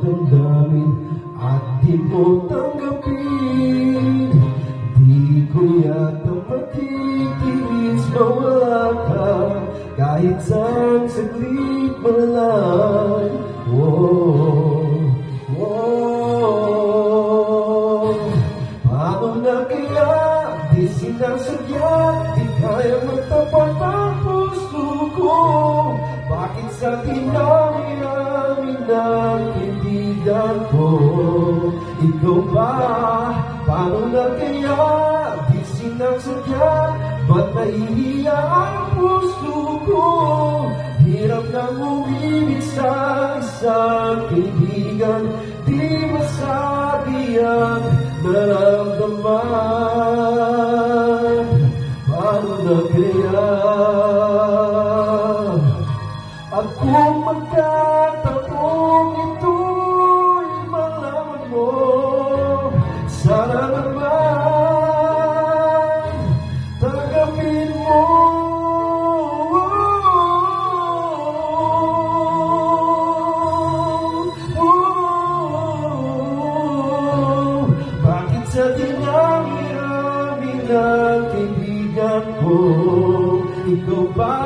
damdamin at di mo tanggapin. Di ko yata matitiis mawala ka kahit saan saglit man lang. Paano na kaya di sinasadya, di kaya magtapat ang puso ko? Bakit sa dinami-rami ng kaibigan ko? Ikaw ba? Paano na kaya di sinasadya, ba't nahihiya ang puso ko? Hirap nang umibig sa isang kaibigan, di masabi ang nararamdaman. Paano na kaya? At kung magkataong ito'y malaman mo, sana naman tanggapin mo. Bakit sa dinami-rami ng kaibigan ko, ikaw ba?